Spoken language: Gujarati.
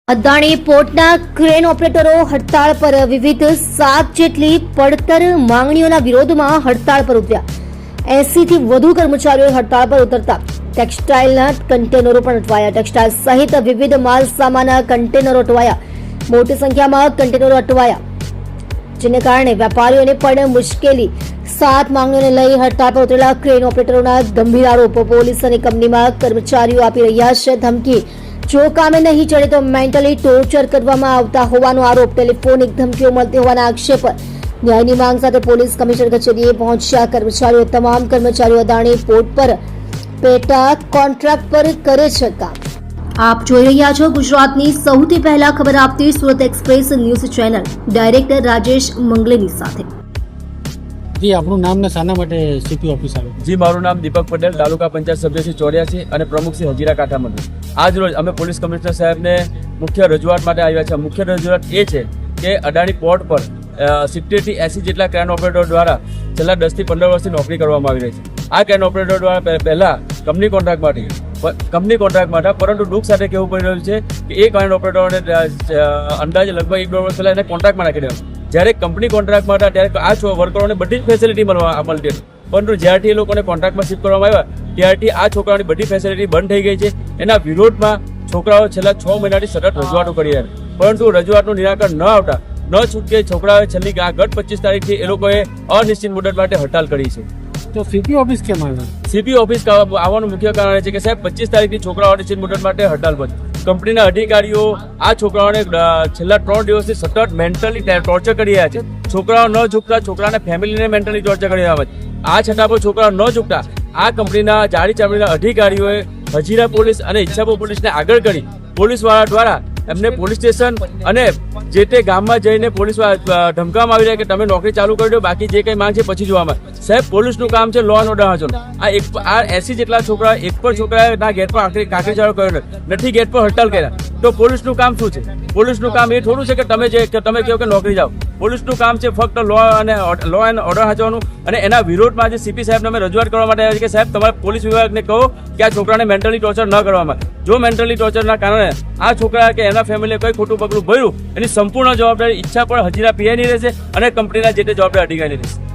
અદાણી પોર્ટના ક્રેન ઓપરેટરો હડતાળ પર વિવિધ 7 જેટલી પડતર માંગણીઓના વિરોધમાં હડતાળ પર ઉતર્યા। 80 થી વધુ કર્મચારીઓ હડતાળ પર ઉતરતા ટેક્સટાઇલના કન્ટેનરો પણ અટવાયા। ટેક્સટાઇલ સહિત વિવિધ માલ સામાનના કન્ટેનરો અટવાયા। મોટી સંખ્યામાં કન્ટેનરો અટવાયા, જેને કારણે વેપારીઓને પણ મુશ્કેલી। 7 માંગણીઓને લઈ હડતાળ પર ઉતરેલા ક્રેન ઓપરેટરોના ગંભીર આરોપો। પોલીસ અને કંપનીમાં કર્મચારીઓ આપી રહ્યા છે ધમકી। જો કામે નહીં ચડે તો મેન્ટલી ટોર્ચર કરવામાં આવતા હોવાનો આરોપ। ટેલિફોનિક ધમકીઓ મળતી હોવાના આક્ષેપ। ન્યાયની માંગ સાથે પોલીસ કમિશનર કચેરીએ પહોંચ્યા કર્મચારીઓ। તમામ કર્મચારીઓ અદાણી પોર્ટ પર પેટા કોન્ટ્રાક્ટ પર કરે છે કામ। આપ જોઈ રહ્યા છો ગુજરાતની સૌથી પહેલા ખબર આપતી Surat express news channel, director Rajesh Mangleni સાથે। જી, આપનું નામ ને શાના માટે સીપી ઓફિસ આવે? જી, મારું નામ દીપક પટેલ, તાલુકા પંચાયત સભ્ય શ્રી 84 અને પ્રમુખ શ્રી હજીરા કાંઠા મંડળ। આજ રોજ અમે પોલીસ કમિશનર સાહેબને મુખ્ય રજૂઆત માટે આવ્યા છે। મુખ્ય રજૂઆત એ છે કે અદાણી પોર્ટ પર 70 થી 80 જેટલા ક્રેન ઓપરેટરો દ્વારા છેલ્લા 10 થી 15 વર્ષથી નોકરી કરવામાં આવી રહી છે। આ ક્રેન ઓપરેટરો દ્વારા પહેલા કંપની કોન્ટ્રાક્ટ માટે પરંતુ દુઃખ સાથે કહેવું પડી રહ્યું છે કે એ ક્રેન ઓપરેટરોને અંદાજે લગભગ 1-2 વર્ષ પહેલા એને કોન્ટ્રાક્ટમાં નાખી દેવા। જ્યારે કંપની કોન્ટ્રાક્ટમાં હતા ત્યારે આ વર્કરોને બધી જ ફેસિલિટી મળતી હતી, પરંતુ જ્યારથી એ લોકોને કોન્ટ્રાક્ટમાં શિફ્ટ કરવામાં આવ્યા ત્યારથી આ છોકરાઓની બધી ફેસિલિટી બંધ થઈ ગઈ છે। એના વિરોધમાં છોકરાઓ છેલ્લા 6 મહિનાથી સતત રજૂઆતો કરી રહ્યા, પરંતુ રજૂઆતનું નિરાકરણ ન આવતા ન છૂટકે છોકરાઓએ છેલ્લી ગત 25 તારીખથી એ લોકોએ અનિશ્ચિત મુદત માટે હડતાલ કરી છે। તો સીપી ઓફિસ કેમ આવ્યા? સીપી ઓફિસ આવવાનું મુખ્ય કારણ છે કે સાહેબ 25 તારીખથી છોકરાઓ અનિશ્ચિત મુદત માટે હડતાલ પર। કંપનીના અધિકારીઓ આ છોકરાઓને છેલ્લા 3 દિવસથી સતત મેન્ટલી ટોર્ચર કરી રહ્યા છે। છોકરાઓ ન ઝૂકતા, છોકરાને ફેમિલીને મેન્ટલી ટોર્ચર કરી રહ્યા છે। આ છતાં પણ છોકરાઓ ન ઝૂકતા આ કંપનીના જાડી ચામડીના અધિકારીઓએ હજીરા પોલીસ અને ઈચ્છાપુર પોલીસને આગળ કરી પોલીસવાળા દ્વારા એમને પોલીસ સ્ટેશન અને જે તે ગામમાં જઈને પોલીસ ધમકાવવામાં આવી રહ્યા કે તમે નોકરી ચાલુ કરી દો, બાકી જે કંઈ માંગ છે પછી જોવામાં। સાહેબ, પોલીસનું કામ છે લો એન્ડ ઓર્ડર હાજર। આ 80 જેટલા છોકરા, એક પણ છોકરાએ ના ગેટ પર કાંકરી ચાળો કર્યો નથી, ગેટ પર હડતાલ કર્યા, તો પોલીસનું કામ શું છે? પોલીસનું કામ એ થોડું છે કે તમે કહો કે નોકરી જાઓ। પોલીસનું કામ છે ફક્ત લો એન્ડ ઓર્ડર હાચવાનું। અને એના વિરોધમાં આજે સીપી સાહેબને અમે રજૂઆત કરવા માટે આવ્યા છે કે સાહેબ, તમારે પોલીસ વિભાગને કહો કે આ છોકરાને મેન્ટલી ટોર્ચર ન કરવામાં। જો મેન્ટલી ટોર્ચરના કારણે આ છોકરા કે એના ફેમિલીએ કોઈ ખોટું પગલું ભર્યું, એની સંપૂર્ણ જવાબદારી ઈચ્છા પર હજીરા પીઆઈની રહેશે અને કંપનીના જે તે જવાબદાર અધિકારીની રહેશે।